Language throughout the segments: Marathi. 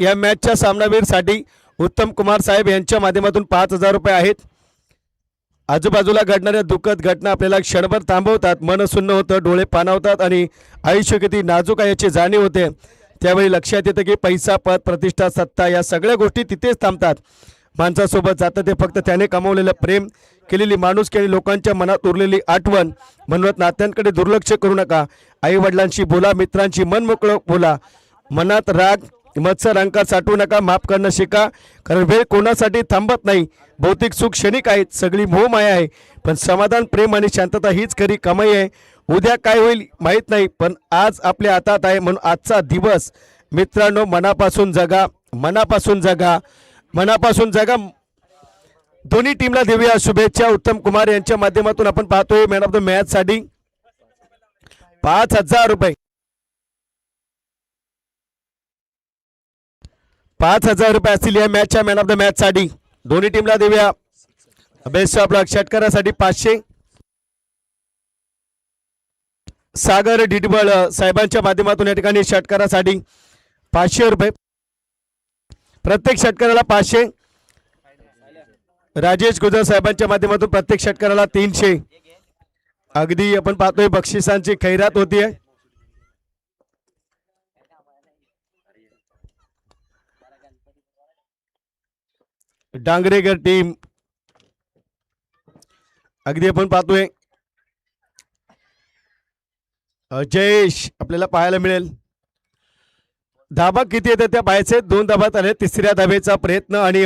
या मॅचच्या सामनावीरसाठी उत्तम कुमार साहेब यांच्या माध्यमातून 5,000 रुपये आहेत. आजूबाजूला घडणाऱ्या दुःखद घटना आपल्याला क्षणभर थांबवतात, मन सुन्न होतं, डोळे पाणावतात आणि आयुष्य किती नाजूक आहे याची जाणीव होते. त्यावेळी लक्षात येतं की पैसा, पद, प्रतिष्ठा, सत्ता या सगळ्या गोष्टी तिथेच थांबतात. माणसासोबत जातं ते फक्त त्याने कमावलेलं प्रेम, केलेली माणुसकी आणि लोकांच्या मनात उरलेली आठवण. म्हणून नात्यांकडे दुर्लक्ष करू नका. आई वडिलांशी बोला, मित्रांशी मन मोकळं बोला. मनात राग, मत्सर, अहंकार साठवू नका. माफ करणं शिका, कारण वेळ कोणासाठी थांबत नाही. भौतिक सुख क्षणिक आहेत, सगळी मोहमाया आहे, पण समाधान, प्रेम आणि शांतता हीच खरी कमाई आहे. उद्या काय होईल माहीत नाही, पण आज आपल्या हातात आहे. म्हणून आजचा दिवस मित्रांनो मनापासून जगा, मनापासून जगा, मनापासून जगा. दोन्ही टीमला देऊया शुभेच्छा. उत्तम कुमार यांच्या माध्यमातून आपण पाहतोय मॅन ऑफ द मॅच साठी 5,000 रुपये, 5,000 रुपये असतील या मॅचच्या मॅन ऑफ द मॅच साठी. दोन्ही टीमला देऊया बेस्ट ऑफ लक. षटकारासाठी 500, सागर डिडबळ साहेबांच्या माध्यमातून या ठिकाणी षटकारासाठी 500 रुपये. प्रत्येक षटकाराला 500. राजेश गुजर साहेबांच्या माध्यमातून प्रत्येक षटकाराला 300. अगदी आपण पाहतोय बक्षिसांची खैरात होतीये. डांगरेकर टीम अगदी आपण पाहतोय जयेश आपल्याला पाहायला मिळेल. धाबा किती येतात त्या पाहायचे. 2 धाबात आले. तिसऱ्या धाबेचा प्रयत्न आणि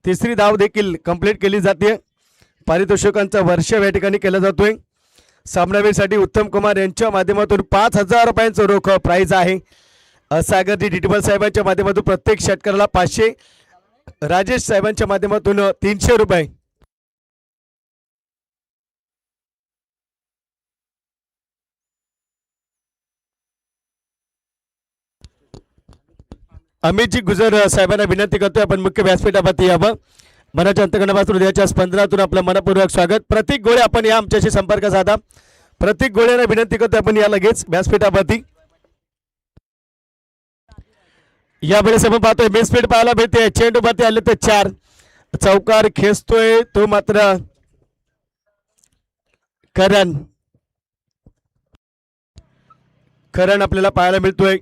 तिसरी धाव देखील कंप्लीट केली जाते. पारितोषिकांचा वर्षाव या ठिकाणी केला जातोय. सामनावीरसाठी उत्तम कुमार यांच्या माध्यमातून 5,000 रुपयांचं रोख प्राइज आहे. सागर डिडबळ साहेबांच्या माध्यमातून प्रत्येक षटकाराला 500. राजेश साहेबांच्या माध्यमातून 300 रुपये. अमितजी गुजर साहेबांना विनंती करतोय आपण मुख्य व्यासपीठावरती यावं. मनाच्या अंतकरणापासून हृदयाच्या स्पंदनातून आपलं मनपूर्वक स्वागत. प्रतीक गोळे आपण या आमच्याशी संपर्क साधा. प्रतीक गोळेंना विनंती करतोय आपण या लगेच व्यासपीठावरती. यावेळेस आपण पाहतोय मिसफील्ड पाहायला भेटते. चेंडू वरती आले तर 4. चौकार खेचतोय तो मात्र करण आपल्याला पाहायला मिळतोय.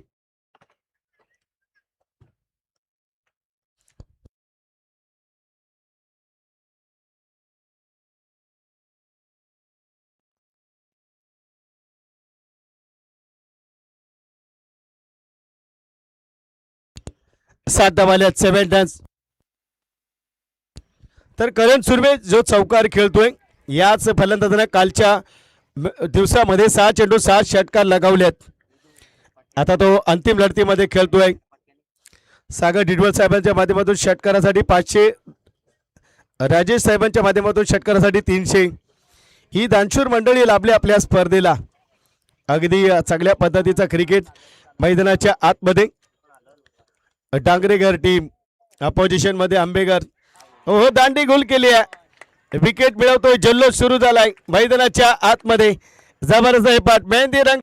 सात धावाल्यात 7 रन्स. तर करण सुर्वे जो चौकार खेळतोय याच फलंदाजाने कालच्या दिवसामध्ये 6 चेंडू 7 षटकार लगावलेत. आता तो अंतिम लढतीमध्ये खेळतोय. सागर डिडबळ साहेबांच्या माध्यमातून षटकारासाठी 500. राजेश साहेबांच्या माध्यमातून षटकारासाठी 300. ही दानशूर मंडळी लाभली आपल्या स्पर्धेला. अगदी चांगल्या पद्धतीचा क्रिकेट मैदानाच्या आतमध्ये. डांगरेकर टीम अपोजिशन मध्ये आंबेकर हो दांडी गोल केली आहे. विकेट मिळवतोय. जल्लोष सुरू झालाय मैदानाच्या आतमध्ये. जबरदस्त पाठ मेहंदी रंग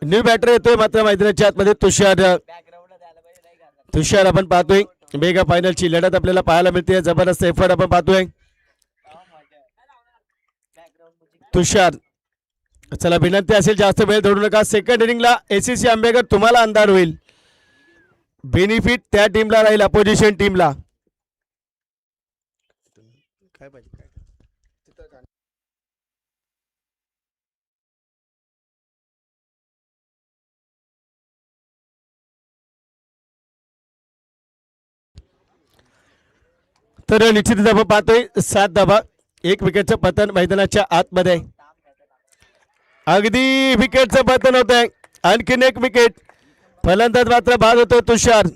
न्यू बॅटर येतोय मात्र मैदानाच्या आतमध्ये तुषार आपण पाहतोय. मेगा फायनलची लढत आपल्याला पाहायला मिळते. जबरदस्त एफर्ट आपण पाहतोय. तुषार चला विनंती असेल जास्त वेळ धरू नका. सेकंड इनिंगला एसीसी आंबेकर तुम्हाला अंधार होईल. बेनिफिट त्या टीमला राहील अपोजिशन टीमला. काय पाहिजे तर निश्चितच आपण पाहतोय 7 धावा 1 विकेटचं पतन मैदानाच्या आतमध्ये. अगदी विकेटचं पतन होत आहे. आणखीन एक विकेट. फलंदाज मात्र बाद होतो तुषार.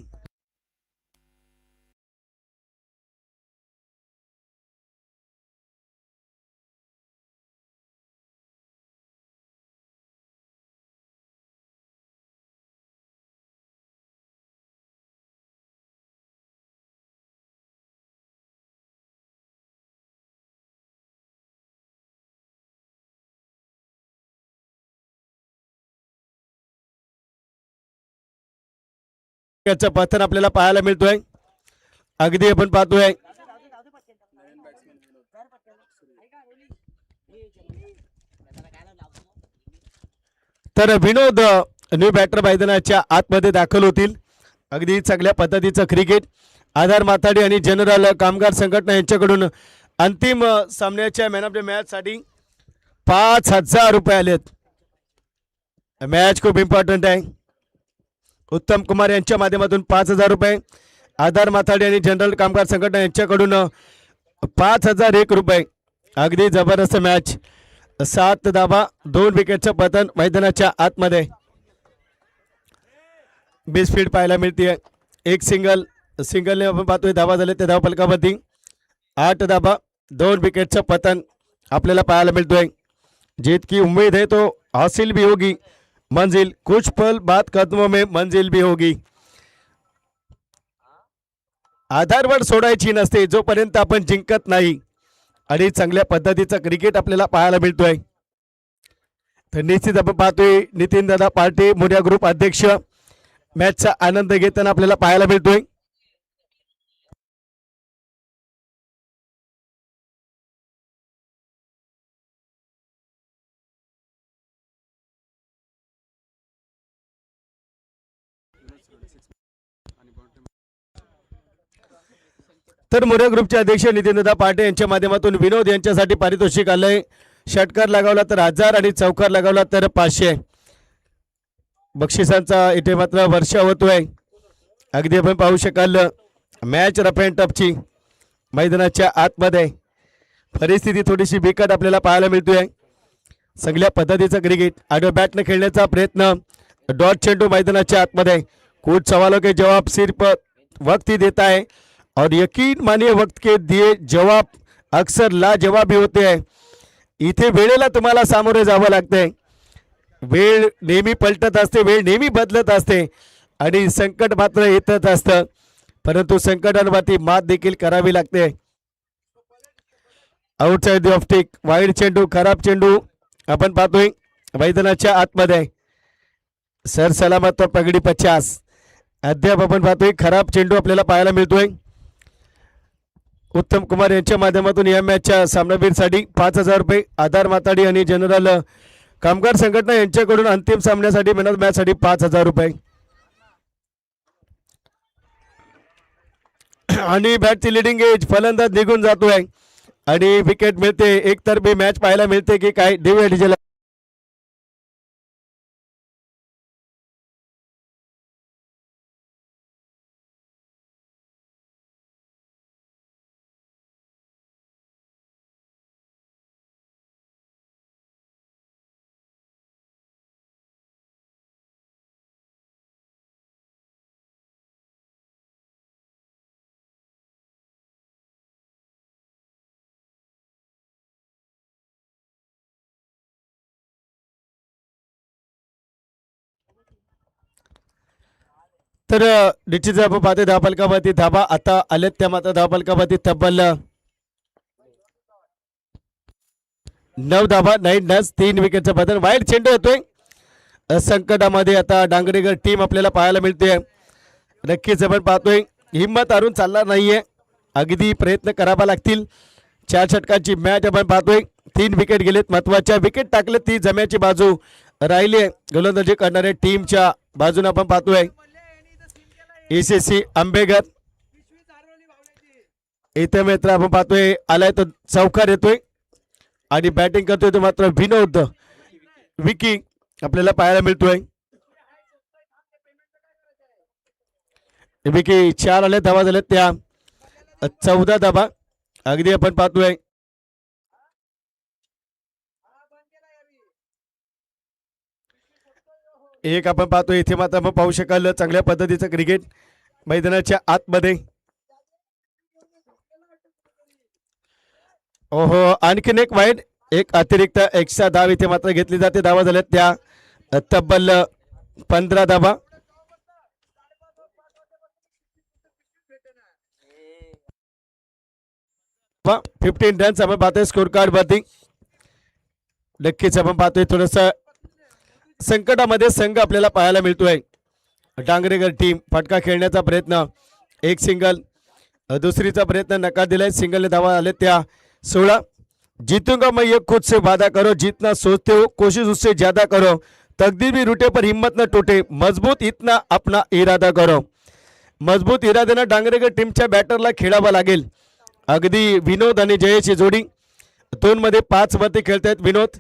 पतन आपल्याला पाहायला मिळतोय. अगदी आपण पाहतोय तर विनोद न्यू बॅटर मैदानाच्या आतमध्ये दाखल होतील. अगदी चांगल्या पद्धतीचं क्रिकेट. आधार माथाडी आणि जनरल कामगार संघटना यांच्याकडून अंतिम सामन्याच्या मॅन ऑफ द मॅच साठी 5,000 रुपये आलेत. मॅच खूप इम्पॉर्टंट आहे. उत्तम कुमार यांच्या माध्यमातून 5,000 रुपये. आधार माथाडी आणि जनरल कामगार संघटना यांच्याकडून 5,001 रुपये. अगदी जबरदस्त मॅच. 7 धावा 2 विकेटचं पतन मैदानाच्या आतमध्ये. बेस स्पीड पाहायला मिळते. एक सिंगलने आपण पाहतोय धावा झाले ते धाव फलकावरती. 8 धावा 2 विकेटचं पतन आपल्याला पाहायला मिळतोय. जीत की उम्मीद है तो हासिल भी होगी, मंजिल कुछ पल बाद कदमों में मंजिल भी होगी. आधारवर सोडायची नसते जोपर्यंत आपण जिंकत नाही. आणि चांगल्या पद्धतीचं क्रिकेट आपल्याला पाहायला मिळतोय. तर निश्चित आपण पाहतोय नितीन दादा पार्टी मोर्या ग्रुप अध्यक्ष मॅचचा आनंद घेताना आपल्याला पाहायला मिळतोय. तर मोर्या ग्रुपचे अध्यक्ष नितीनदादा पाटे यांच्या माध्यमातून विनोद यांच्यासाठी पारितोषिक आलंय. षटकार लगावला तर 1000 आणि चौकार लगावला तर 500. बक्षिसांचा इथे मात्र वर्षा होतोय. अगदी आपण पाहू शकाल मॅच रफ अँड टफची मैदानाच्या आतमध्ये. परिस्थिती थोडीशी बिकट आपल्याला पाहायला मिळतोय. चांगल्या पद्धतीचा क्रिकेट आडव्या बॅटने खेळण्याचा प्रयत्न. डॉट चेंडू मैदानाच्या आतमध्ये. कुछ सवालों के जवाब सिर्फ वक्त ही देता है और यकीन मानिए वक्त के दिए जवाब अक्सर लाजवाबी होते हैं. इथे वेळेला तुम्हाला सामोरे जावं लागतंय. वेळ नेहमी पलटत असते, वेळ नेहमी बदलत असते आणि संकट मात्र येतच असतं. परंतु संकटांवरती मात देखील करावी लागते. आउटसाइड ऑफ टिक वाईड चेंडू खराब चेंडू आपण पाहतोय मैदानाच्या आतमध्ये. सर सलामत पगडी 50. अद्याप आपण पाहतोय खराब चेंडू आपल्याला पाहायला मिळतोय. उत्तम कुमार यांच्या माध्यमातून या मॅचच्या सामनावीरसाठी 5,000 रुपये. आधार माताडी आणि जनरल कामगार संघटना यांच्याकडून अंतिम सामन्यासाठी मॅन ऑफ मॅच साठी 5,000 रुपये. आणि बॅटची लिडिंग एज फलंदाज निघून जातोय आणि विकेट मिळते. एकतर्फी मॅच पाहायला मिळते की काय डिव्हिजन. तर निश्चित आपण पाहते धावफलकावरती धाबा आता आलेत. त्या मात्र धावफलकावरती तब्बल 9 धाबा 9 रन्स 3 विकेटचा बदल. वाईड चेंडू येतोय. संकटामध्ये आता डांगरेकर टीम आपल्याला पाहायला मिळते. नक्कीच आपण पाहतोय हिंमत हारून चालणार नाहीये. अगदी प्रयत्न करावा लागतील. 4 षटकांची मॅच आपण पाहतोय. 3 विकेट गेलेत. महत्वाच्या विकेट टाकले ती जम्याची बाजू राहिली. गोलंदाजी करणाऱ्या टीमच्या बाजूने आपण पाहतोय एसीसी आंबेगर. इथे मित्र आपण पाहतोय आलाय तो चौकार येतोय आणि बॅटिंग करतोय तो मात्र विनोद विकी आपल्याला पाहायला मिळतोय. विकी 4 आले धावा झाले त्या 14 धावा. अगदी आपण पाहतोय एक आपण पाहतो इथे मात्र आपण पाहू शकाल चांगल्या पद्धतीचं क्रिकेट मैदानाच्या आतमध्ये. ओहो, आणखीन एक वाईट, एक अतिरिक्त एक्स्ट्रा धाव इथे मात्र घेतली जाते. धावा झाल्यात त्या तब्बल 15 धावा. वा 15 रन्स आपण पाहतोय स्कोर कार्ड वरती. नक्कीच आपण पाहतोय थोडस संकटामध्ये संघ आपल्याला पाहायला मिळतोय. डांगरेकर टीम फटका खेळण्याचा प्रयत्न, एक सिंगल, दुसरीचा प्रयत्न नकार दिलाय. सिंगलने धावा आले त्या 16. जीतूंगा मैं ये खुद से वादा करो, जीतना सोचते हो कोशिश उससे ज्यादा करो, तकदीर भी रूटे पर हिम्मत न टूटे, मजबूत इतना अपना इरादा करो. मजबूत इराद्यानं डांगरेकर टीमच्या बॅटरला खेळावं लागेल. अगदी विनोद आणि जयेशची जोडी 2 मध्ये 5 वरती खेळतायत विनोद.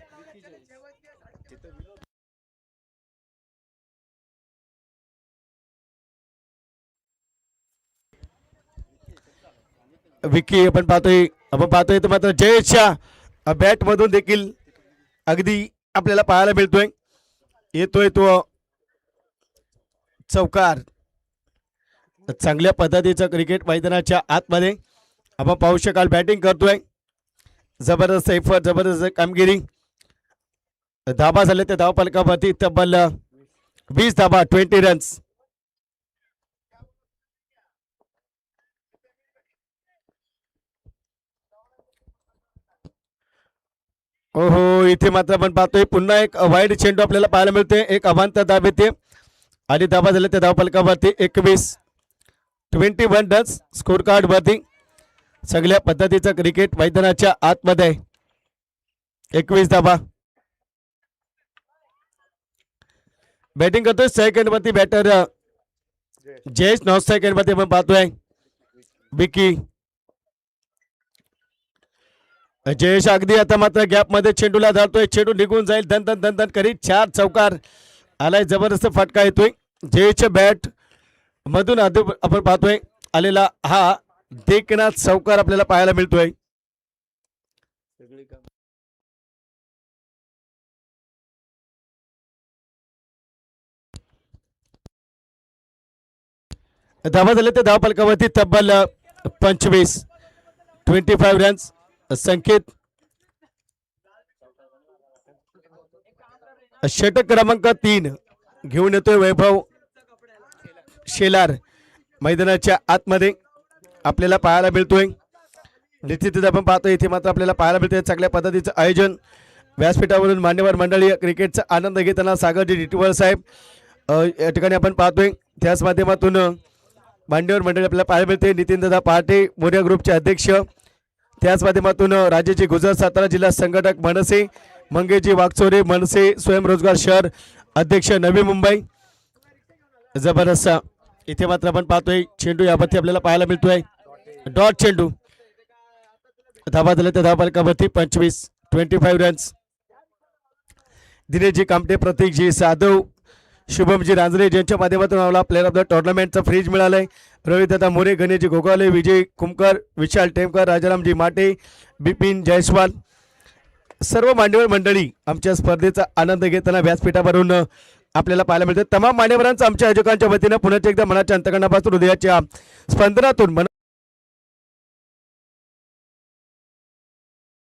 विकी आपण पाहतोय तर मात्र जयेशच्या बॅट मधून देखील अगदी आपल्याला पाहायला मिळतोय. येतोय तो चौकार. चांगल्या पद्धतीचं क्रिकेट मैदानाच्या आतमध्ये आपण पाहू शकाल. बॅटिंग करतोय जबरदस्त एफर्ट, जबरदस्त कामगिरी. धाबा झाले त्या धावफलकावरती तब्बल 20 धाबा, 20 रन्स. ओहो, इथे मात्र आपण पाहतोय पुन्हा एक वाईड चेंडू आपल्याला पाहायला मिळते. एक अवांतर धाब येते आणि धाबा झाले त्या धावफलकावरती 21 रन्स स्कोर कार्ड वरती. सगळ्या पद्धतीचं क्रिकेट मैदानाच्या आतमध्ये 21 धाबा. बॅटिंग करतोय सेकंड वरती बॅटर जयेश. 9 सेकंड वरती आपण पाहतोय विकी. जयेश अगदी आता मात्र गॅप मध्ये चेंडूला धरतोय. चेंडू निघून जाईल दन दन दन दन करीत 4 चौकार आलाय. जबरदस्त फटका येतोय जयेशच्या बॅट मधून. आपण पाहतोय आलेला हा देखना चौकार आपल्याला पाहायला मिळतोय. धावा झाले ते धावफलकावरती तब्बल 25 रन्स. संकेत षटक क्रमांक 3 घेऊन येतोय वैभव शेलार. मैदानाच्या आतमध्ये आपल्याला पाहायला मिळतोय. निश्चितच आपण पाहतोय इथे मात्र आपल्याला पाहायला मिळतोय चांगल्या पद्धतीचं आयोजन. व्यासपीठावरून मान्यवर मंडळी क्रिकेटचा आनंद घेताना सागरजी डिटवळ साहेब या ठिकाणी आपण पाहतोय. त्याच माध्यमातून मान्यवर मंडळी आपल्याला पाहायला मिळते. नितीनदादा पहाटे मोर्या ग्रुपचे अध्यक्ष. त्याच माध्यमातून राज्याचे गुजरात सातारा जिल्हा संघटक मनसे मंगेशजी वागचोरे, मनसे स्वयंरोजगार शहर अध्यक्ष नवी मुंबई. जबरदस्त इथे मात्र आपण पाहतोय चेंडू यावरती आपल्याला पाहायला मिळतोय डॉट चेंडू. धाबा झाले त्या धावफलकावरती 25 रन्स. दिनेशजी कामटे, प्रतीकजी साधव, शुभमजी रांजरे यांच्या माध्यमातून आम्हाला प्लेअर ऑफ द टुर्नामेंटचं फ्रीज मिळालंय. रविदादा मोरे, गणेशजी गोगावले, विजय कुमकर, विशाल टेमकर, राजारामजी माटे, बिपिन जयस्वाल, सर्व मान्यवर मंडळी आमच्या स्पर्धेचा आनंद घेताना व्यासपीठावरून आपल्याला पाहायला मिळते. तमाम मान्यवरांचं आमच्या आयोजकांच्या वतीनं पुन्हा एकदा मनाच्या अंतकरणापासून हृदयाच्या स्पंदनातून मॅन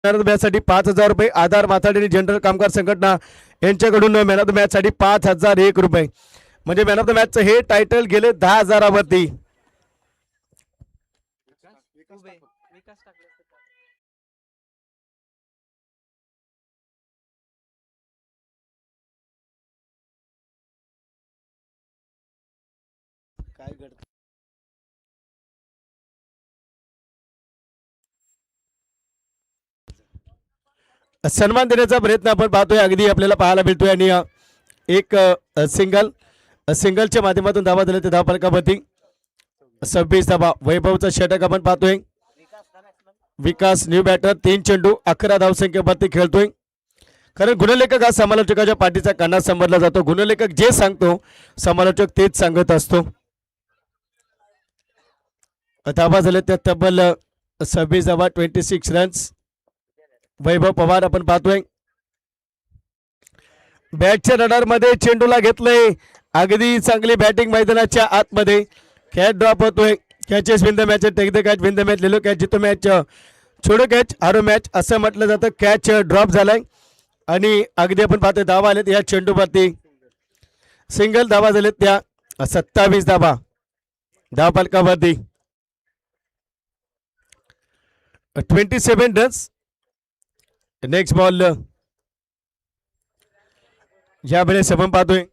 ऑफ द मॅच साठी 5,000 रुपये. आधार माथाडी जनरल कामगार संघटना यांच्याकडून मॅन ऑफ द मॅच साठी 5,001 रुपये. म्हणजे मॅन ऑफ द मॅचचं हे टायटल गेले 10,000 वरती. काय घडतं सन्मान देण्याचा प्रयत्न आपण पाहतोय अगदी आपल्याला पाहायला मिळतोय. आणि एक सिंगलच्या माध्यमातून धावा दिले ते धावफलकावरती 26 धावा. वैभवचा षटक आपण पाहतोय. विकास न्यू बॅटर, 3 चेंडू 11 धावसंख्येवरती खेळतोय. कारण गुणलेखक हा समालोचकाच्या पाठीचा कणा समजला जातो. गुणलेखक जे सांगतो समालोचक तेच सांगत असतो. धावा झाले त्या तब्बल 26 धावा, 26 रन्स. वैभव पवार आपण पाहतोय बॅटच्या रडारमध्ये चेंडूला घेतलंय, अगदी चांगली बॅटिंग मैदानाच्या आतमध्ये. कॅच ड्रॉप होतोय. Catches win the match, take the catch win the match, लेलो कॅच जितो मॅच, छोडो कॅच हारो मॅच असं म्हटलं जातं. कॅच ड्रॉप झालाय आणि अगदी आपण पाहतोय धावा आलेत या चेंडूवरती. सिंगल धावा झालेत त्या 27 धावा धाव फलकावरती. 27 रन्स. नेक्स्ट बॉल यावेळेस आपण पाहतोय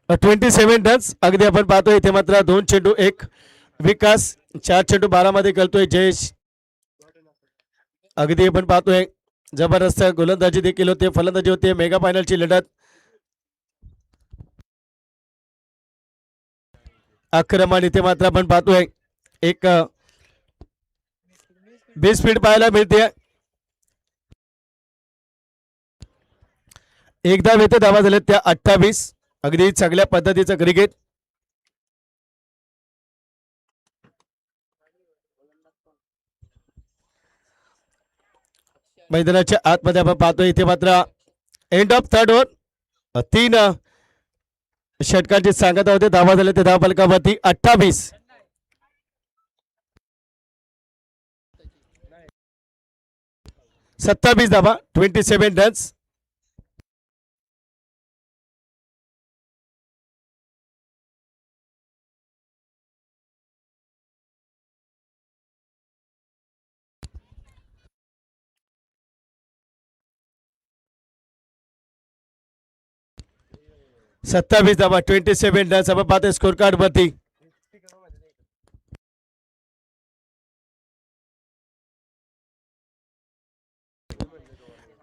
ट्वेंटी 27 रन्स. अगदी आपण पाहतोय इथे मात्र 2 चेंडू 1 विकास, 4 चेंडू 12 मध्ये खेळतोय जयेश. अगदी आपण पाहतोय जबरदस्त गोलंदाजी देखील होते, फलंदाजी होते. मेगा फायनलची लढत आक्रमण इथे मात्र आपण पाहतोय एक बेस स्पीड पाहायला मिळते. एकदा येथे धावा झाले त्या 28. अगदी चांगल्या पद्धतीचं क्रिकेट. मैदानाच्या आतमध्ये आपण पाहतोय इथे मात्र एंड ऑफ थर्ड ओव्हर. 3 षटकांची सांगता होते. धावा झाले ते धाव फलकावरती 28. 27 धावा, 27 रन्स. सत्तावीस धावा, 27 रन्स. आपण पाहतोय स्कोर कार्ड वरती.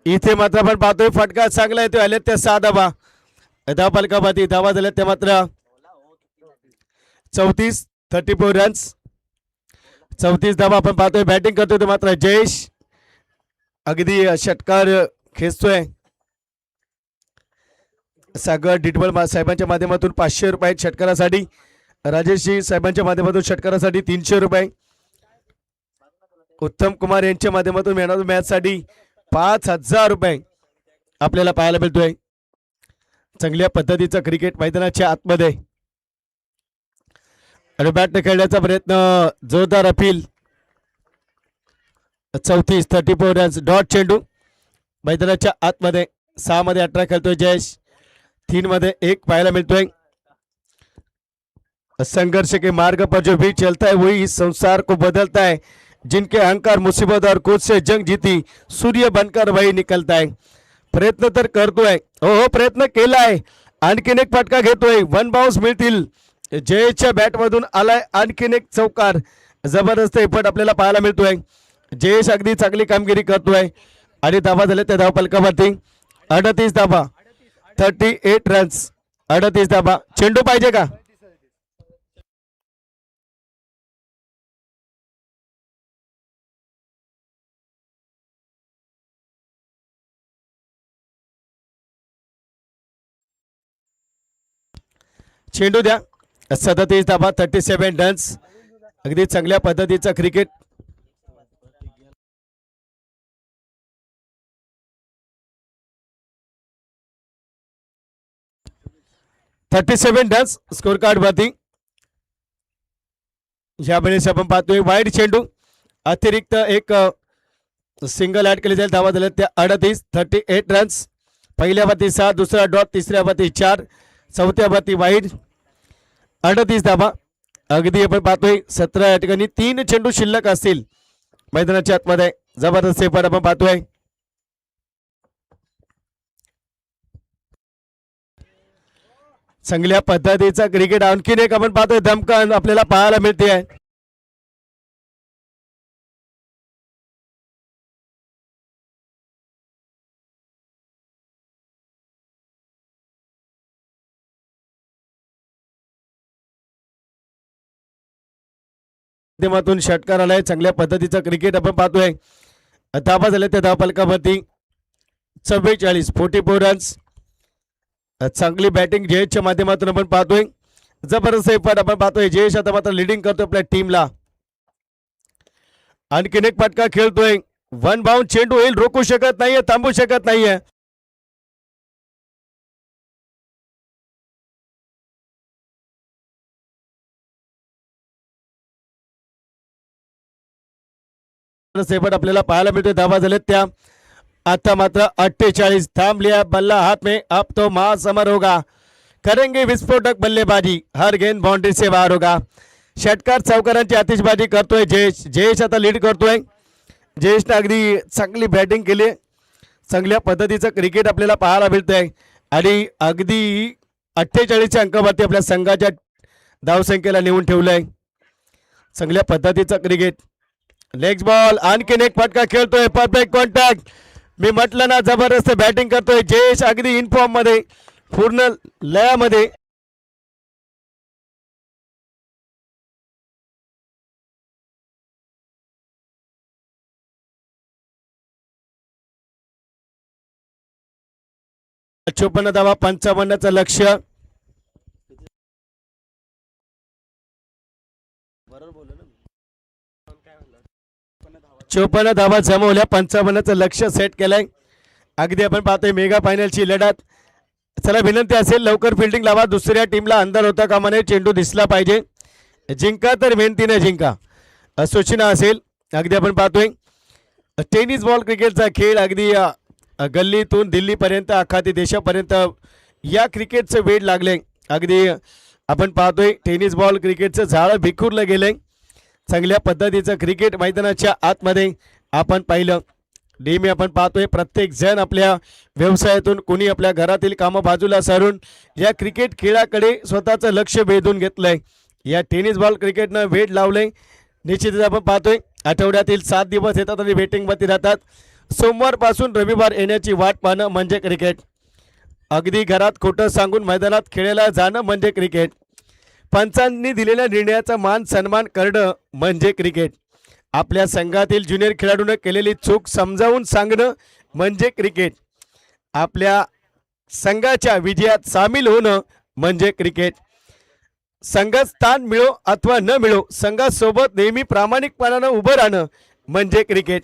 इथे मात्र आपण पाहतोय फटका चांगला येतोय. आले त्या 6 धावा धाव फलकावरती. धावा झाल्या त्या मात्र 34 रन्स. 34 धावा आपण पाहतोय. बॅटिंग करतोय तो मात्र जयेश. अगदी षटकार खेचतोय. सागर डिटबल साहेबांच्या माध्यमातून 500 रुपये षटकारासाठी. राजेशजी साहेबांच्या माध्यमातून षटकारासाठी 300 रुपये. उत्तम कुमार यांच्या माध्यमातून मॅन ऑफ द मॅच साठी 5000 रुपये आपल्याला पाहायला मिळतोय. चांगल्या पद्धतीचं क्रिकेट मैदानाच्या आतमध्ये आणि बॅटने खेळण्याचा प्रयत्न, जोरदार अपील. 34 रन्स. डॉट चेंडू मैदानाच्या आतमध्ये. 6 मध्ये 18 खेळतोय जयेश. 3 मध्ये 1 पाहायला मिळतोय. संघर्ष के मार्ग पर जो भी चलता है वही इस संसार को बदलता है. जिनके अहंकार मुसीबत और क्रोध से जंग जीती सूर्य बनकर वही निकलता है. प्रयत्न तर करतोय, हो प्रयत्न केलाय. आणखीन एक फटका घेतोय. 1 बाउन्स मिळतील. जयेशच्या बॅट मधून आलाय आणखीन एक चौकार. जबरदस्त एफर्ट आपल्याला पाहायला मिळतोय. जयेश अगदी चांगली कामगिरी करतोय आणि धावा झाले त्या धाव फलकावरती 38 धावा, 38 रन्स. 38 धावा. चेंडू पाहिजे का? चेंडू द्या. 37 धावा, 37 रन्स. अगदी चांगल्या पद्धतीचं क्रिकेट. रन्स स्कोर कार्ड वरती. यावेळेस आपण पाहतोय वाईड चेंडू. अतिरिक्त एक सिंगल ऍड केली जाईल. धावा झाल्या त्या 38 रन्स. पहिल्या वरती 6, दुसरा डॉट, तिसऱ्या वरती 4, चौथ्या वरती वाईड. 38 धावा. अगदी आपण पाहतोय 17 या ठिकाणी 3 चेंडू शिल्लक असतील मैदानाच्या आतमध्ये. जबरदस्त सेफर आपण पाहतोय. चांगल्या पद्धतीचा क्रिकेट. आणखीन एक आपण पाहतोय धमकान आपल्याला पाहायला मिळते आहे. माध्यमातून षटकार आलाय. चांगल्या पद्धतीचा क्रिकेट आपण पाहतोय. धावा झाल्या त्या धाव फलकावरती 44 रन्स. चांगली बॅटिंग जयेशच्या माध्यमातून आपण पाहतोय. जबरदस्त एफर्ट आपण पाहतोय. जयेश आता मात्र लिडिंग करतोय आपल्या टीमला. आणखीन एक फटका खेळतोय. वन बाउंड चेंडू होईल, रोखू शकत नाहीये, थांबू शकत नाहीये. सेपट आपल्याला पाहायला मिळतोय. धावा झालेत त्या. आता मात्र 48 थांब लिया बल्ला हाथ में, अब तो महासमर होगा, करेंगे विस्फोटक बल्लेबाजी, हर गेंद बाउंड्री से बाहर होगा. षटकार चौकारांची आतिषबाजी करतोय जयेश. जयेश आता लीड करतोय. जयेशने अगदी चांगली बॅटिंग केली. चांगल्या पद्धतीचं क्रिकेट आपल्याला पाहायला मिळतंय आणि अगदी 48च्या अंकावरती आपल्या संघाच्या धावसंख्येला नेऊन ठेवलंय. चांगल्या पद्धतीचं क्रिकेट. लेग बॉल, आणखीन एक फटका खेळतोय. Perfect contact. मी म्हटलं ना, जबरदस्त बॅटिंग करतोय जयेश. अगदी इन फॉर्म मध्ये, पूर्ण लयामध्ये. चोपन्न धावा, 55चं लक्ष्य. 54 धावा जमवल्या, 55चं लक्ष्य सेट केलंय. अगदी आपण पाहतोय मेगा फायनलची लढत. चला विनंती असेल, लवकर फिल्डिंग लावा. दुसऱ्या टीमला अंधार होता कामा नये. चेंडू दिसला पाहिजे. जिंका तर मेहनतीने जिंका, सूचना असेल. अगदी आपण पाहतोय टेनिस बॉल क्रिकेटचा खेळ अगदी गल्लीतून दिल्लीपर्यंत, अख्खा देशापर्यंत या क्रिकेटचं वेळ लागले. अगदी आपण पाहतोय टेनिस बॉल क्रिकेटचं झाड भिखुरलं गेलंय. चांगल्या पद्धतीचं क्रिकेट मैदानाच्या आतमध्ये आपण पाहिलं. नेहमी आपण पाहतोय प्रत्येक जण आपल्या व्यवसायातून, कोणी आपल्या घरातील कामं बाजूला सारून या क्रिकेट खेळाकडे स्वतःचं लक्ष वेधून घेतलंय. या टेनिस बॉल क्रिकेटनं वेळ लावलंय. निश्चितच आपण पाहतोय आठवड्यातील 7 दिवस येतात आणि वेटिंगवरती राहतात. सोमवारपासून रविवार येण्याची वाट पाहणं म्हणजे क्रिकेट. अगदी घरात खोटं सांगून मैदानात खेळायला जाणं म्हणजे क्रिकेट. पंचांनी दिलेल्या निर्णयाचा मान सन्मान करणं म्हणजे क्रिकेट. आपल्या संघातील ज्युनियर खेळाडूंना केलेली चूक समजावून सांगणं म्हणजे क्रिकेट. आपल्या संघाच्या विजयात सामील होणं म्हणजे क्रिकेट. संघात स्थान मिळो अथवा न मिळो, संघासोबत नेहमी प्रामाणिकपणानं उभं राहणं म्हणजे क्रिकेट.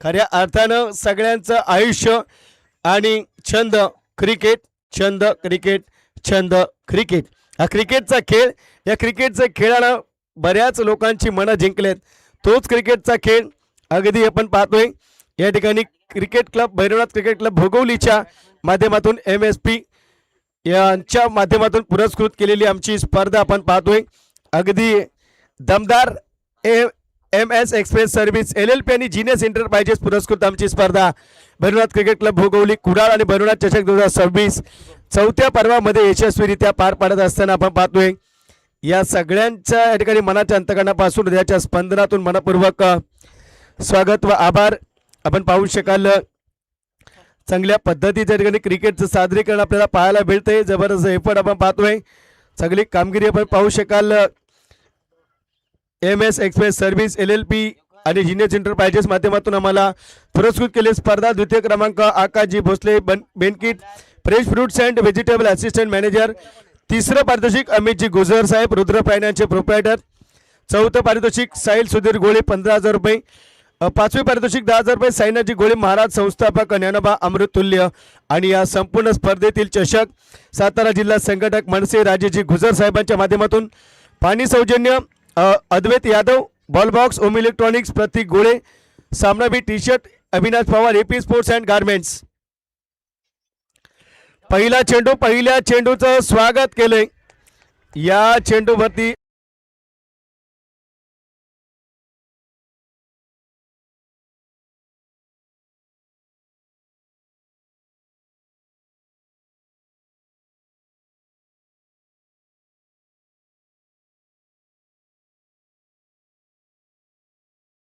खऱ्या अर्थानं सगळ्यांचं आयुष्य आणि छंद क्रिकेट, छंद क्रिकेट, छंद क्रिकेट. हा क्रिकेटचा खेळ. या क्रिकेटच्या खेळानं बऱ्याच लोकांची मनं जिंकलेत. तोच क्रिकेटचा खेळ अगदी आपण पाहतोय या ठिकाणी. Cricket club Bhairavnath cricket club भोगवलीच्या माध्यमातून MSP यांच्या माध्यमातून पुरस्कृत केलेली आमची स्पर्धा आपण पाहतोय. अगदी दमदार MS एक्सप्रेस सर्व्हिस LLP आणि जीनियस एंटरप्राइजेस पुरस्कृत आमची स्पर्धा भैरवनाथ क्रिकेट क्लब भोगवली कुडाळ आणि भैरवनाथ चषक 2026 चौथ्या पर्वामध्ये यशस्वीरित्या पार पाडत असताना आपण पाहतोय. या सगळ्यांच्या या ठिकाणी मनाच्या अंतकरणापासून, हृदयाच्या स्पंदनातून मनपूर्वक स्वागत व आभार. आपण पाहू शकाल चांगल्या पद्धतीच्या ठिकाणी क्रिकेटचं सादरीकरण आपल्याला पाहायला मिळतंय. जबरदस्त एफर्ट आपण पाहतोय. चांगली कामगिरी आपण पाहू शकाल. MS एक्सप्रेस सर्व्हिस LLP आणि जीनियस एंटरप्राइजेस माध्यमातून आम्हाला पुरस्कृत केले. स्पर्धा द्वितीय क्रमांक आकाशजी भोसले बेनकिट fresh fruits and vegetable assistant manager. तिसरं पारितोषिक अमितजी गुजर साहेब, रुद्र फायनान्सचे प्रोप्रायटर. चौथं पारितोषिक साहिल सुधीर गोळे 15,000 रुपये. पाचवे पारितोषिक 10,000 रुपये साईनाथजी गोळे महाराज संस्थापक ज्ञानोबा अमृततुल्य. आणि या संपूर्ण स्पर्धेतील चषक सातारा जिल्हा संघटक मनसे राजेजी गुजर साहेबांच्या माध्यमातून. पाणी सौजन्य Advait Yadav, ball box Om electronics Prateek Gole, सामनावी T shirt Avinash Pawar AP sports and garments. पहिला चेंडू, पहिल्या चेंडूचं स्वागत केलंय. या चेंडूवरती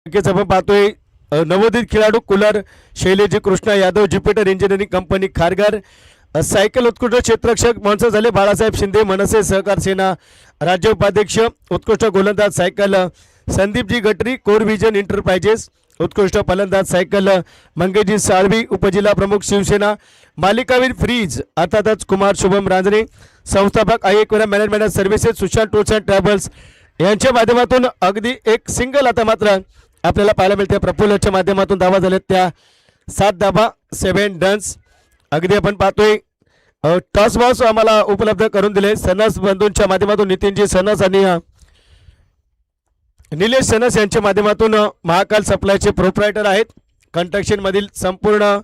आपण पाहतोय नवोदित खेळाडू कुलर शैलेजी Krishna Yadav, Jupiter engineering company Kharghar. Cycle उत्कृष्ट क्षेत्ररक्षक स्पॉन्सर झाले बाळासाहेब शिंदे, मनसे सहकार सेना राज्य उपाध्यक्ष. उत्कृष्ट गोलंदाज cycle Sandeepji गटरी, core vision enterprises. उत्कृष्ट फलंदाज सायकल मंगेशजी साळवी, उपजिल्हा प्रमुख शिवसेना, मालिकावीर फ्रीज अर्थातच कुमार शुभम रांजणे, संस्थापक आयएकवेरा management services Sushant tours and travels यांच्या माध्यमातून अगदी एक सिंगल आता मात्र आपल्याला पाहायला मिळते. प्रफुल्लच्या माध्यमातून धावा झाल्यात त्या 7 धावा 7 रन्स. अगदी आपण पाहतोय टॉस बॉस आम्हाला उपलब्ध करून दिले सनस बंधूंच्या माध्यमातून. नितीनजी सनस आणि निलेश सनस यांच्या माध्यमातून महाकाल सप्लायचे प्रोप्रायटर आहेत. कंस्ट्रक्शन मधील संपूर्ण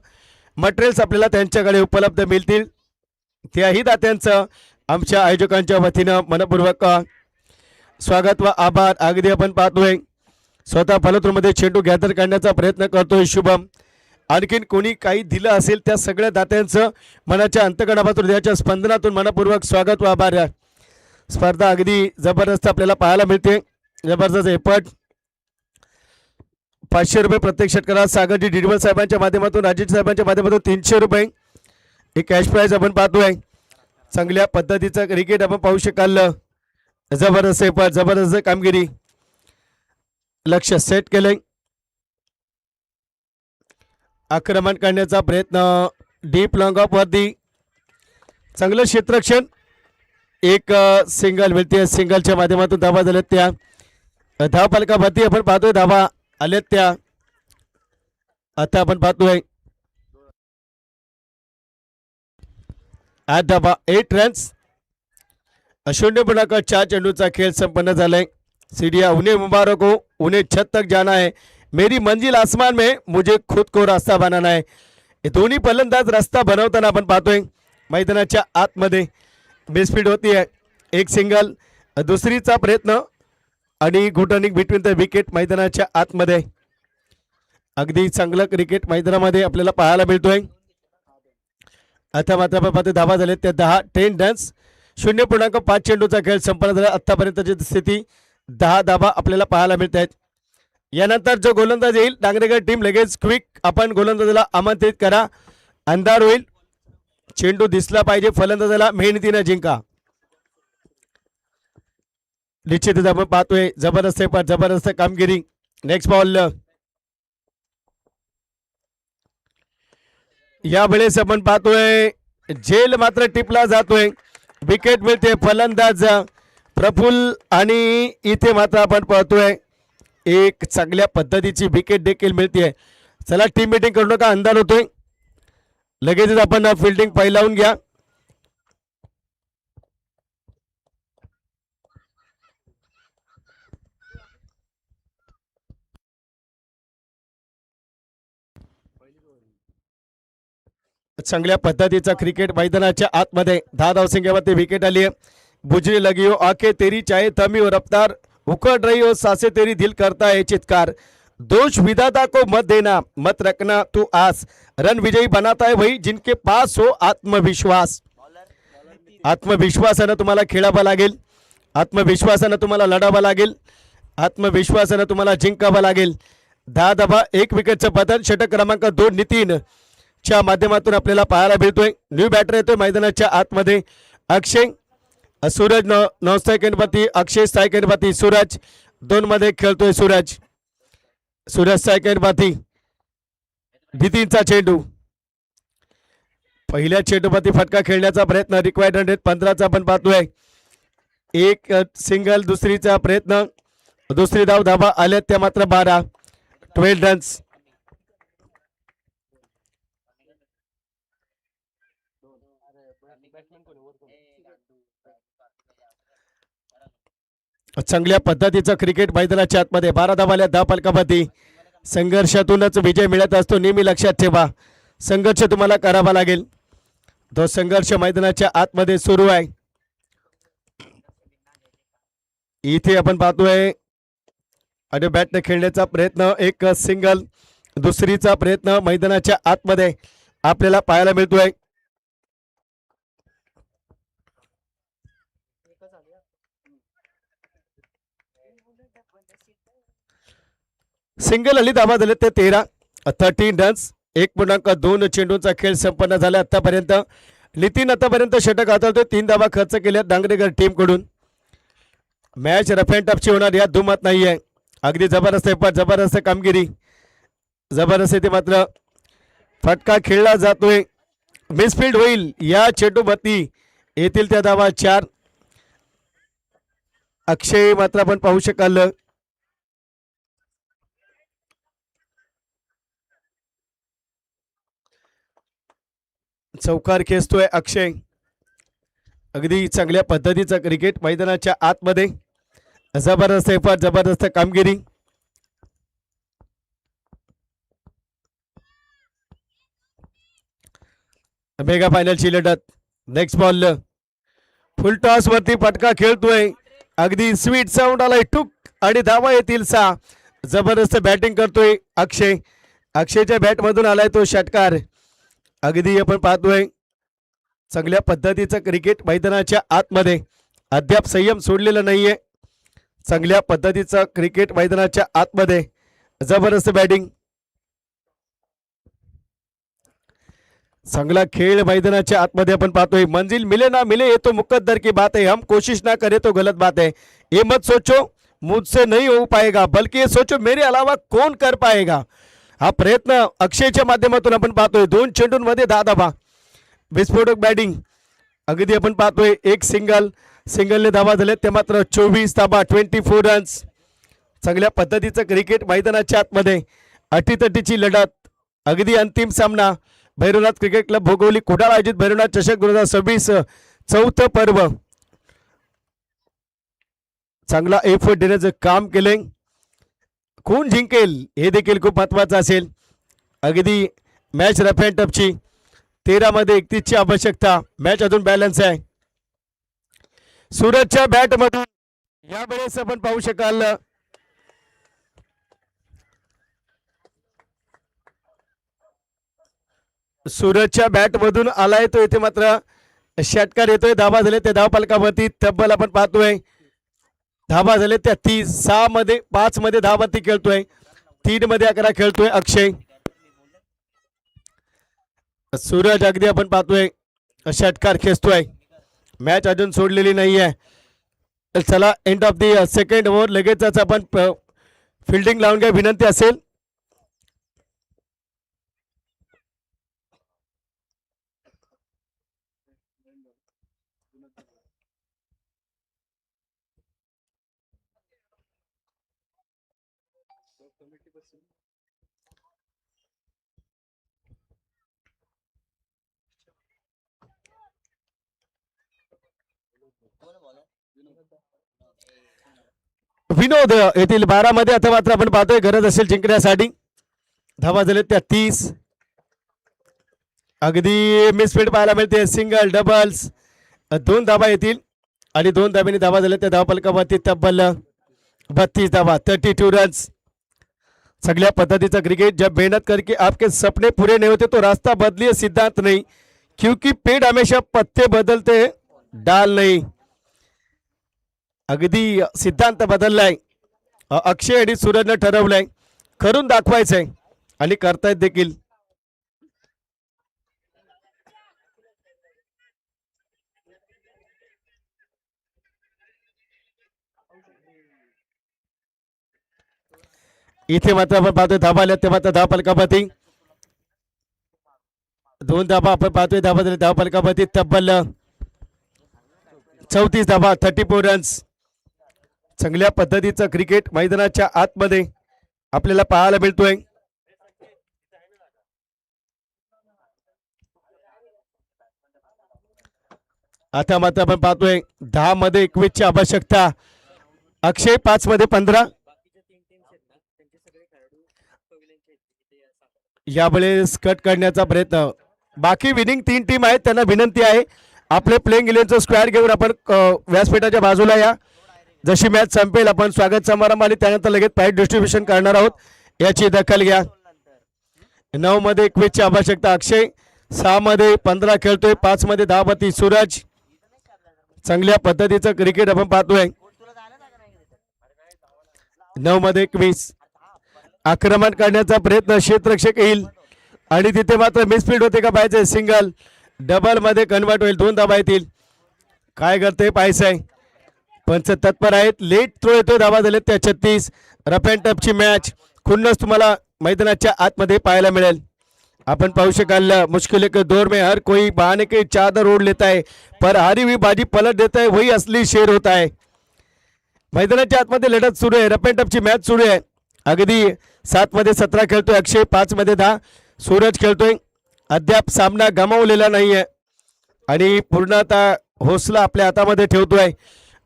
मटेरियल्स आपल्याला त्यांच्याकडे उपलब्ध मिळतील. त्याही दात्यांचं आमच्या आयोजकांच्या वतीनं मनपूर्वक स्वागत व आभार. अगदी आपण पाहतोय स्वतः फलतूरमध्ये चेंडू गॅदर करण्याचा प्रयत्न करतोय शुभम. आणखीन कोणी काही दिलं असेल त्या सगळ्या दात्यांचं मनाच्या अंतकणापासून हृदयाच्या स्पंदनातून मनपूर्वक स्वागत व आभार. स्पर्धा अगदी जबरदस्त आपल्याला पाहायला मिळते. जबरदस्त एफर्ट. 500 रुपये प्रत्येक षटकाला सागरजी डिडवल साहेबांच्या माध्यमातून, राजेश साहेबांच्या माध्यमातून 300 रुपये हे कॅश प्राईज आपण पाहतोय. चांगल्या पद्धतीचं क्रिकेट आपण पाहू शकाल. जबरदस्त एफर्ट, जबरदस्त कामगिरी. लक्ष सेट केले. आक्रमण करण्याचा प्रयत्न डीप लॉंग ऑफ वरती चांगलं क्षेत्ररक्षण. एक सिंगल मिळते. सिंगलच्या माध्यमातून धावा झाल्यात त्या धावफलकावरती आपण पाहतोय धावा आल्यात त्या. आता आपण पाहतोय 8 धावा 8 रन्स. 0.4 चेंडूचा खेळ संपन्न झालाय. सीडिया उन्हें मुबारक हो, उन्हें छत तक जाना है, मेरी मंजिल आसमान में, मुझे खुद को रास्ता बनाना है. हे दोन्ही फलंदाज रस्ता बनवताना आपण पाहतोय मैदानाच्या आतमध्ये बेस्पीड होती आहे. एक सिंगल, दुसरीचा प्रयत्न आणि गुटनिंग बिटवीन द विकेट मैदानाच्या आतमध्ये. अगदी चांगलं क्रिकेट मैदानामध्ये आपल्याला पाहायला मिळतोय. आता मात्र आपण पाहतोय धावा झाले त्या 10 रन्स. 0.5 चेंडूचा खेळ संपन्न झाला. आतापर्यंतची स्थिती 10 धावा आपल्याला पाहायला मिळत आहेत. यानंतर जो गोलंदाज येईल डांगरेकर टीम लगेच क्विक आपण गोलंदाजाला आमंत्रित करा. अंधार होईल. चेंडू दिसला पाहिजे फलंदाजाला. मेहनतीने जिंका. निश्चितच आपण पाहतोय जबरदस्त पण जबरदस्त कामगिरी. Next ball. यावेळेस आपण पाहतोय झेल मात्र टिपला जातोय. विकेट मिळते फलंदाज प्रफुल्ल आणि इथे मात्र आपण पाहतोय एक चांगल्या पद्धतीची विकेट देखील मिळते. चला टीम मीटिंग करू नका, अंधार होतोय. लगेचच आपण फिल्डिंग पहिलावून घ्या. चांगल्या पद्धतीचा क्रिकेट मैदानाच्या आतमध्ये 10 धावसंख्येवरती विकेट आली आहे. बुजरी लगी हो आके तेरी चाहे थमी हो रफ्तार, उखड़ रही हो सासे तेरी दिल करता है चित्कार, दोष विधाता को मत देना मत रखना तू आस, रन विजयी बनाता है वही जिनके पास हो आत्मविश्वास. आत्मविश्वासानं तुम्हाला खेळावं लागेल. आत्मविश्वासानं तुम्हाला लढावं लागेल. आत्मविश्वासानं तुम्हाला जिंकावं लागेल. 10 धावा 1 विकेटचं पतन. षटक क्रमांक 2 नितीन च्या माध्यमातून आपल्याला पाहायला मिळतोय. न्यू बॅटर येतोय मैदानाच्या आतमध्ये. अक्षय सूरज 9 सेकंडवरती, अक्षय सेकंडवरती, सूरज 2 मध्ये खेळतोय. सूरज सेकंडवरती. नितीनचा चेंडू. पहिल्या चेंडूवरती फटका खेळण्याचा प्रयत्न. रिक्वायर्ड 115चा आपण पाहतोय. एक सिंगल. दुसरीचा प्रयत्न. दुसरी धावा आल्यात त्या मात्र 12 रन्स. चांगल्या पद्धतीचं क्रिकेट मैदानाच्या आतमध्ये 12 धावा आल्या 10 फलकावरती. संघर्षातूनच विजय मिळत असतो, नेहमी लक्षात ठेवा. संघर्ष तुम्हाला करावा लागेल. तो संघर्ष मैदानाच्या आतमध्ये सुरू आहे. इथे आपण पाहतोय आणि बॅटने खेळण्याचा प्रयत्न. एक सिंगल. दुसरीचा प्रयत्न मैदानाच्या आतमध्ये आपल्याला पाहायला मिळतोय. सिंगल आली. धावा झाले ते 13 रन्स. 1.2 चेंडूचा खेळ संपन्न झाला आतापर्यंत. नितीन आतापर्यंत षटक हाताळतोय. 3 धावा खर्च केल्या डांगरेकर टीम कडून. मॅच रफ अँड टफची होणार यात दुमत नाहीये. अगदी जबरदस्त एफर्ट, जबरदस्त कामगिरी. जबरदस्त ते मात्र फटका खेळला जातोय, मिसफील्ड होईल. या चेंडूवरती येतील त्या धावा 4. अक्षय मात्र आपण पाहू शकाल चौकार खेचतोय अक्षय. अगदी चांगल्या पद्धतीचा क्रिकेट मैदानाच्या आतमध्ये जबरदस्त एफर्ट, जबरदस्त कामगिरी. मेगा फायनलची लढत. नेक्स्ट बॉल फुल टॉस वरती फटका खेळतोय, अगदी स्वीट साऊंड आलाय टुक आणि धावा येतील 6. जबरदस्त बॅटिंग करतोय अक्षय. अक्षयच्या बॅट मधून आलाय तो षटकार. अगदी आपण पाहतोय चांगल्या पद्धतीचं क्रिकेट मैदानाच्या आतमध्ये अद्याप संयम सोडलेला नाहीये. चांगल्या पद्धतीचं क्रिकेट मैदानाच्या आतमध्ये जबरदस्त बॅटिंग, चांगला खेळ मैदानाच्या आतमध्ये आपण पाहतोय. मंजिल मिले ना मिले ये तो मुकद्दर की बात है, हम कोशिश ना करे तो गलत बात है. ये मत सोचो मुझसे नहीं हो पाएगा, बल्कि ये सोचो मेरे अलावा कौन कर पाएगा. हा प्रयत्न अक्षयच्या माध्यमातून आपण पाहतोय. 2 चेंडूंमध्ये 10 धावा, विस्फोटक बॅटिंग. अगदी आपण पाहतोय एक सिंगलने धावा झाले ते मात्र 24 धावा, 24 रन्स. चांगल्या पद्धतीचं क्रिकेट मैदानाच्या आतमध्ये अटीतटीची लढत. अगदी अंतिम सामना भैरवनाथ क्रिकेट क्लब भोगवली कुडाळ आयोजित भैरवनाथ चषक 2026 चौथं पर्व. चांगला एफर्ट देण्याचं काम केले. कोण जिंकेल हे देखील खूप महत्वाचं असेल. अगदी मॅच रफ अँड टफची. 13 मध्ये 31 ची आवश्यकता. मॅच अजून बॅलन्स आहे. सूरजच्या बॅट मधून यावेळेस आपण पाहू शकाल सूरजच्या बॅट मधून आलाय तो. इथे मात्र षटकार येतोय. धावा झाले त्या धावफलकावरती तब्बल आपण पाहतोय धावा झाले त्या 30. 6 मध्ये 5 मध्ये धावावरती खेळतोय. 3 मध्ये 11 खेळतोय अक्षय. सूरज अगदी आपण पाहतोय षटकार खेचतोय. मॅच अजून सोडलेली नाहीये. चला end of the second over लगेचच आपण फिल्डिंग लावून घ्या विनंती असेल. विनोद येथील 12 मध्ये आता मात्र आपण पाहतोय गरज असेल जिंकण्यासाठी. धावा झाले त्या 30. अगदी मिसफील्ड पाहायला मिळते. सिंगल डबल्स 2 धावा येतील आणि 2 धाब्यांनी धावा झाल्या त्या धावफलकावरती तब्बल 32 धावा, 32 रन्स. सगळ्या पद्धतीचा क्रिकेट. जब मेहनत करके आपके सपने पूरे नहीं होते तो रास्ता बदलिए सिद्धांत नहीं, क्योंकि पेड़ हमेशा पत्ते बदलते डाल नहीं. अगदी सिद्धांत बदललाय. अक्षय आणि सूरजनं ठरवलंय करून दाखवायचंय आणि करतायत देखील. इथे मात्र आपण पाहतोय धाबा आल्या ते मात्र धावफलकावरती 2 धाबा आपण पाहतोय. धाबा झाले धावफलकावरती तब्बल 34 धाबा, 34 रन्स. चांगल्या पद्धतीचं क्रिकेट मैदानाच्या आतमध्ये आपल्याला पाहायला मिळतोय. आता मात्र आपण पाहतोय 10 मध्ये 21 ची आवश्यकता. अक्षय 5 मध्ये 15. यावेळेस कट करण्याचा प्रयत्न. बाकी विनिंग 3 टीम आहेत त्यांना विनंती आहे आपले प्लेइंग 11चं स्क्वेअर घेऊन आपण व्यासपीठाच्या बाजूला या. जशी मॅच संपेल आपण स्वागत समारंभ आणि त्यानंतर लगेच प्राइज डिस्ट्रीब्युशन करणार आहोत. याची दखल घ्या. 9 मध्ये 21 ची आवश्यकता. अक्षय 6 मध्ये 15 खेळतोय. 5 मध्ये धावती सूरज. चांगल्या पद्धतीचं क्रिकेट आपण पाहतोय. 9 मध्ये 21. आक्रमण करण्याचा प्रयत्न क्षेत्ररक्षक येईल आणि तिथे मात्र मिसफील्ड होते का पाहिजे. सिंगल डबल मध्ये कन्वर्ट होईल. 2 धावा येतील. काय करते पाहायचंय. पंच तत्पर आहेत. लेट थ्रो येतोय. धावा झाले त्या 36. रफ अँड टफची मॅच. खुन्नस तुम्हाला मैदानाच्या आतमध्ये पाहायला मिळेल. आपण पाहू शकाल मुश्किल के दौर में हर कोई बहाने की चादर ओढ़ लेता है पर हारी हुई बाजी पलट देता है वही असली शेर होता है. मैदानाच्या आतमध्ये लढत सुरू आहे. रफ अँड टफची मॅच सुरू आहे. अगदी 7 मध्ये 17 खेळतोय अक्षय, 5 मध्ये 10 सूरज खेळतोय. अद्याप सामना गमावलेला नाहीये आणि पूर्णतः हौसला आपल्या हातामध्ये ठेवतोय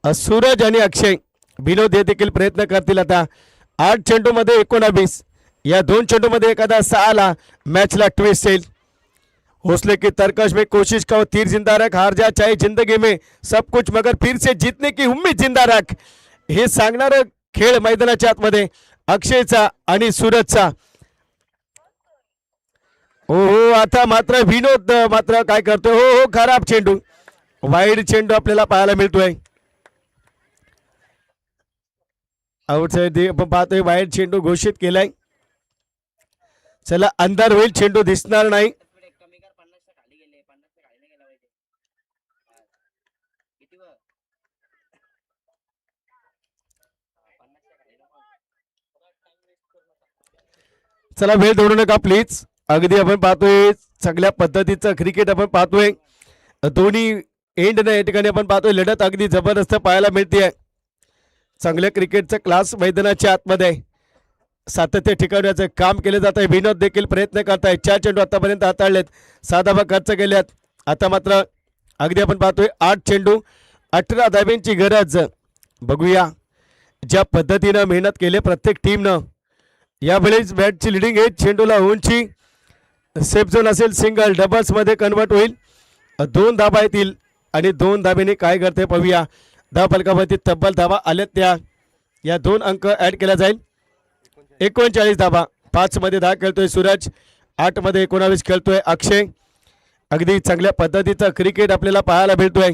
सूरज आणि अक्षय. विनोद हे देखील प्रयत्न करतील. आता 8 चेंडूमध्ये 19, या 2 चेंडूमध्ये एखादा 6 मैचला ट्विस्ट येईल. हौसले की तरकश में कोशिश का वो तीर जिंदा रख, हार जा चाहे जिंदगी में सब कुछ मगर फिर से जीतने की उम्मीद जिंदा रख, हे सांगणारं खेळ मैदानाच्या आतमध्ये अक्षयचा आणि सूरजचा. हो आता मात्र विनोद मात्र काय करतोय. हो खराब चेंडू, वाईड चेंडू आपल्याला पाहायला मिळतोय. आउटसाइड आपण पाहतोय वाईड चेंडू घोषित केलाय. चला अंधार होईल, चेंडू दिसणार नाही. चला वेळ दौडू नका प्लीज. अगदी आपण पाहतोय चांगल्या पद्धतीचं क्रिकेट आपण पाहतोय. दोन्ही एंड न या ठिकाणी आपण पाहतोय लढत अगदी जबरदस्त पाहायला मिळते. चांगल्या क्रिकेटचं क्लास मैदानाच्या आतमध्ये सातत्य ठिकाण्याचं काम केलं जात आहे. विनोद देखील प्रयत्न करत आहे. 4 चेंडू आतापर्यंत हाताळलेत, 6 धावा खर्च केल्यात. आता मात्र अगदी आपण पाहतोय 8 चेंडू 18 धाब्यांची गरज. बघूया ज्या पद्धतीनं मेहनत केली प्रत्येक टीमनं. यावेळेस बॅटची लिडिंग आहे. चेंडूला उंची, सेफ झोन असेल, सिंगल डबल्स मध्ये कन्वर्ट होईल. 2 धाबा येतील आणि 2 धाब्याने काय करते पाहूया. धाव फलकावरती तब्बल धावा आल्यात त्या, या 2 अंक ऍड केला जाईल. 39 धाबा. 5 मध्ये 10 खेळतोय सूरज, 8 मध्ये 19 खेळतोय अक्षय. अगदी चांगल्या पद्धतीचं क्रिकेट आपल्याला पाहायला मिळतोय.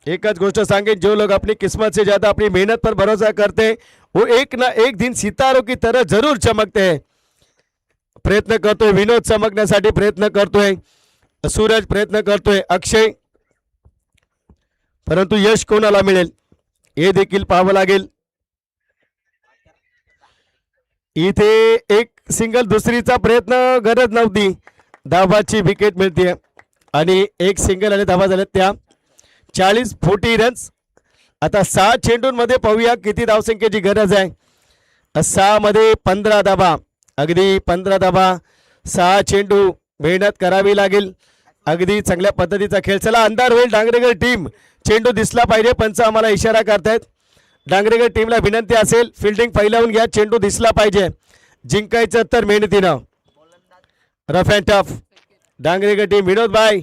एकच गोष्ट सांगेन, जो लोग अपनी किस्मत से ज्यादा अपनी मेहनत पर भरोसा करते हैं वो एक ना एक दिन सितारों की तरह जरूर चमकते हैं. प्रयत्न करतोय विनोद, चमकण्यासाठी प्रयत्न करतोय सूरज, प्रयत्न करतोय अक्षय, परंतु यश कोणाला मिळेल हे देखील पाहावं लागेल. इथे एक सिंगल दुसरीचा प्रयत्न गरज नव्हती, धावाची विकेट मिळते आणि एक सिंगल आणि धावा झाल्यात त्या. 40 रन्स. आता 6 चेंडूंमध्ये पाहूया किती धावसंख्येची गरज आहे. 6 मध्ये 15 धाबा, अगदी 15 धाबा, 6 चेंडू, मेहनत करावी लागेल. अगदी चांगल्या पद्धतीचा खेळ. चला अंधार होईल. डांगरेकर टीम, चेंडू दिसला पाहिजे. पंच आम्हाला इशारा करतायत. डांगरेकर टीमला विनंती असेल फिल्डिंग फैलावून घ्या, चेंडू दिसला पाहिजे. जिंकायचं तर मेहनतीनं. Rough and tough Dangrekar team. Vinod भाई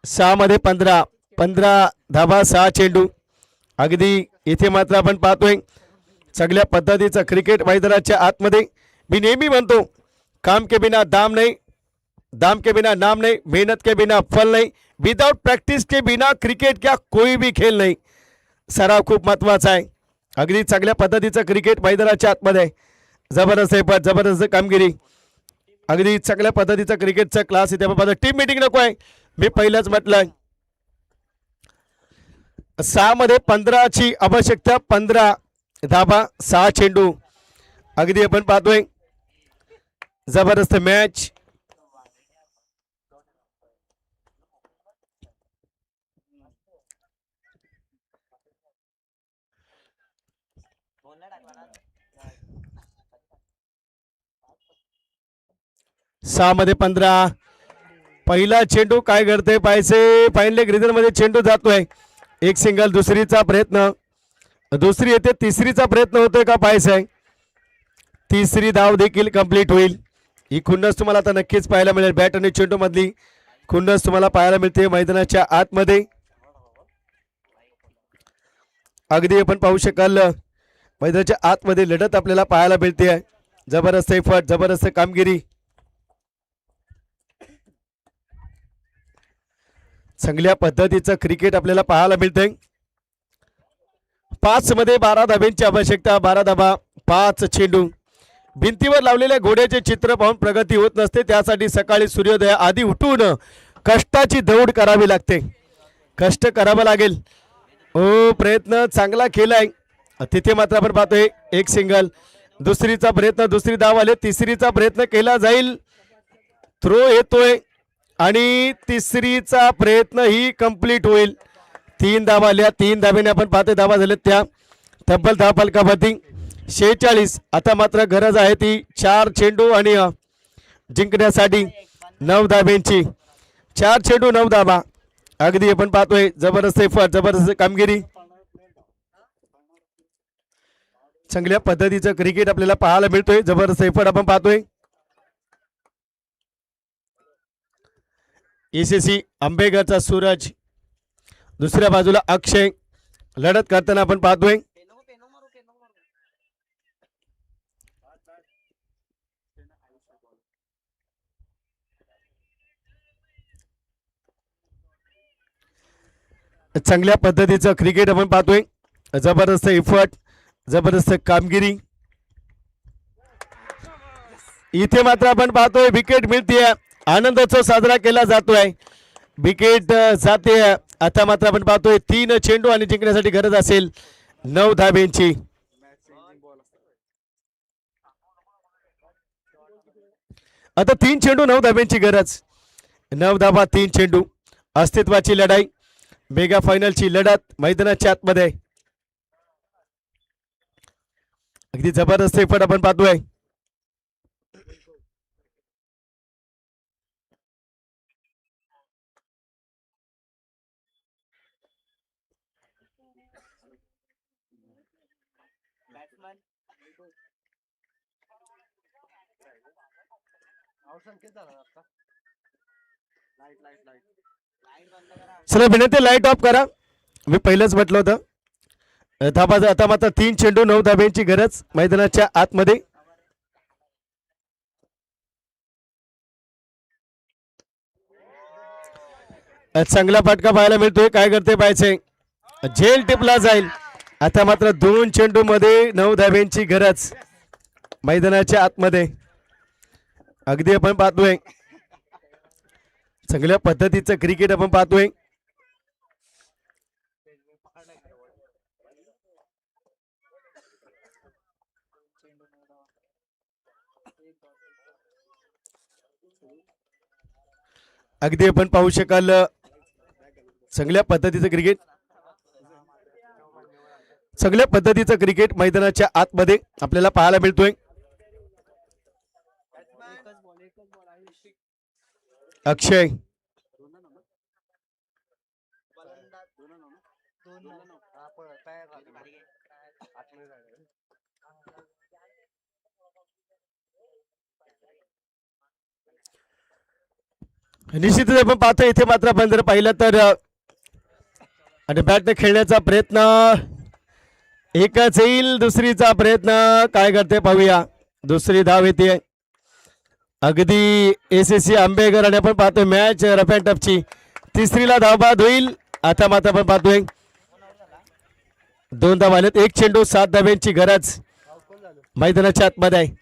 6 मध्ये 15 धाबा, 6 चेंडू. अगदी इथे मात्र आपण पाहतोय चांगल्या पद्धतीचं क्रिकेट मैदानाच्या आतमध्ये. मी नेहमी म्हणतो काम के बिना दाम नहीं, दाम के बिना नाम नहीं, मेहनत के बिना फल नहीं, विदाउट प्रैक्टिस के बिना क्रिकेट क्या कोई भी खेल नहीं. सराव खूप महत्वाचा आहे. अगदी चांगल्या पद्धतीचं क्रिकेट मैदानाच्या आतमध्ये. जबरदस्त आहे, जबरदस्त कामगिरी. अगदी चांगल्या पद्धतीचा क्रिकेटचा क्लास इथे आपण पाहतो. टीम मीटिंग नको आहे, मी पहिलंच म्हटलं. 6 मध्ये 15ची आवश्यकता. 15 धाबा, 6 चेंडू. अगदी आपण पाहतोय जबरदस्त मॅच. सहा मध्ये 15. पहिला चेंडू काय करते पाहिजे. फाईन लेग रिझन मध्ये चेंडू जातोय. एक सिंगल, दुसरीचा प्रयत्न, दुसरी येते, तिसरीचा प्रयत्न होतोय का पाहायचंय. तिसरी धाव देखील कंप्लीट होईल. ही खुन्नस तुम्हाला आता नक्कीच पाहायला मिळेल. बॅट आणि चेंडू मधली खुन्नस तुम्हाला पाहायला मिळते मैदानाच्या आतमध्ये. अगदी आपण पाहू शकाल मैदानाच्या आतमध्ये लढत आपल्याला पाहायला मिळते. जबरदस्त एफर्ट, जबरदस्त कामगिरी. चांगल्या पद्धतीचं क्रिकेट आपल्याला पाहायला मिळतंय. 5 मध्ये 12 धाब्यांची आवश्यकता. 12 धाबा, 5 चेंडू. भिंतीवर लावलेल्या घोड्याचे चित्र पाहून प्रगती होत नसते. त्यासाठी सकाळी सूर्योदया आधी उठून कष्टाची दौड करावी लागते. कष्ट करावं लागेल. प्रयत्न चांगला केलाय. तिथे मात्र आपण पाहतोय एक सिंगल दुसरीचा प्रयत्न, दुसरी धाव आले, तिसरीचा प्रयत्न केला जाईल, थ्रो येतोय आणि तिसरीचा प्रयत्न ही कंप्लीट होईल. 3 धावा आल्या, 3 धावेने आपण पाहतोय धावा झाल्यात त्या तब्बल 10 फलकावरती 46. आता मात्र गरज आहे ती 4 चेंडू आणि जिंकण्यासाठी 9 धाब्यांची. 4 चेंडू 9 धाबा. अगदी आपण पाहतोय जबरदस्त एफर्ट, जबरदस्त कामगिरी, चांगल्या पद्धतीचं क्रिकेट आपल्याला पाहायला मिळतोय. जबरदस्त एफर्ट आपण पाहतोय. एसीसी आंबेगावचा सूरज, दुसऱ्या बाजूला अक्षय लढत करताना आपण पाहतोय. चांगल्या पद्धतीचं क्रिकेट आपण पाहतोय. जबरदस्त एफर्ट, जबरदस्त कामगिरी. इथे मात्र आपण पाहतोय विकेट मिळते, आनंदोत्सव साजरा केला जातोय, विकेट जाते. आता मात्र आपण पाहतोय 3 चेंडू आणि जिंकण्यासाठी गरज असेल 9 धाब्यांची. आता 3 चेंडू 9 धाब्यांची गरज. 9 धाबा 3 चेंडू. अस्तित्वाची लढाई, मेगा फायनलची लढत मैदानाच्या आतमध्ये. अगदी जबरदस्त एफर्ट आपण पाहतोय. चला विनंती, लाईट ऑफ करा. मी पहिलंच म्हटलं होतं धाबा. आता मात्र 3 चेंडू 9 धाब्यांची गरज मैदानाच्या आतमध्ये. चांगला फटका पाहायला मिळतोय. काय करते पाहायचंय, झेल टिपला जाईल. आता मात्र 2 चेंडू मध्ये 9 धाब्यांची गरज मैदानाच्या आतमध्ये. अगदी आपण पाहतोय चांगल्या पद्धतीचं क्रिकेट आपण पाहतोय. अगदी आपण पाहू शकाल चांगल्या पद्धतीचं क्रिकेट, चांगल्या पद्धतीचं क्रिकेट मैदानाच्या आतमध्ये आपल्याला पाहायला मिळतोय. अक्षय निश्चितच आपण पाहतो. इथे मात्र आपण जर पाहिलं तर आणि बॅटने खेळण्याचा प्रयत्न एकच येईल, दुसरीचा प्रयत्न काय करते पाहूया. दुसरी धाव येते अगदी एसीसी आंबेगर आणि आपण पाहतोय मॅच रफ अँड टफची. तिसरीला धाव बाद होईल. आता मात्र आपण पाहतोय 2 धावा आलेत, 1 चेंडू 7 धाब्यांची गरज मैदानाच्या आतमध्ये आहे.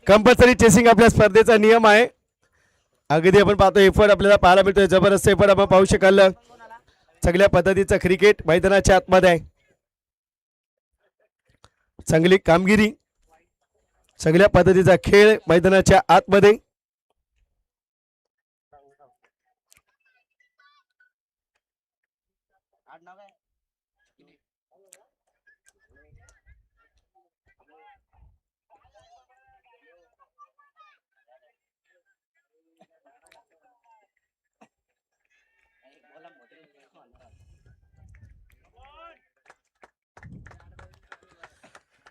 कंपल्सरी चेसिंग आपल्या स्पर्धेचा नियम आहे. अगदी आपण पाहतो एफर्ट आपल्याला पाहायला मिळतोय. जबरदस्त एफर्ट आपण पाहू शकाल. चांगल्या पद्धतीचं क्रिकेट मैदानाच्या आतमध्ये आहे. चांगली कामगिरी, चांगल्या पद्धतीचा खेळ मैदानाच्या आतमध्ये.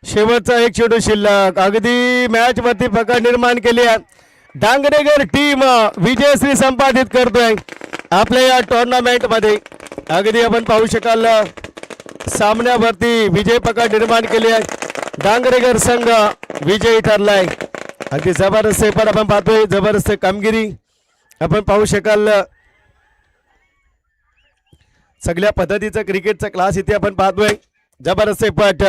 शेवटचा 1 चेंडू शिल्लक. अगदी मॅच वरती पकड निर्माण केली आहे. डांगरेकर टीम विजयश्री संपादित करतोय आपल्या या टुर्नामेंट मध्ये. अगदी आपण पाहू शकाल सामन्यावरती विजय पकड निर्माण केली आहे. डांगरेकर संघ विजयी ठरलाय. अगदी जबरदस्त पण आपण पाहतोय, जबरदस्त कामगिरी आपण पाहू शकाल. सगळ्या पद्धतीचं क्रिकेटचा क्लास इथे आपण पाहतोय. जबरदस्त पट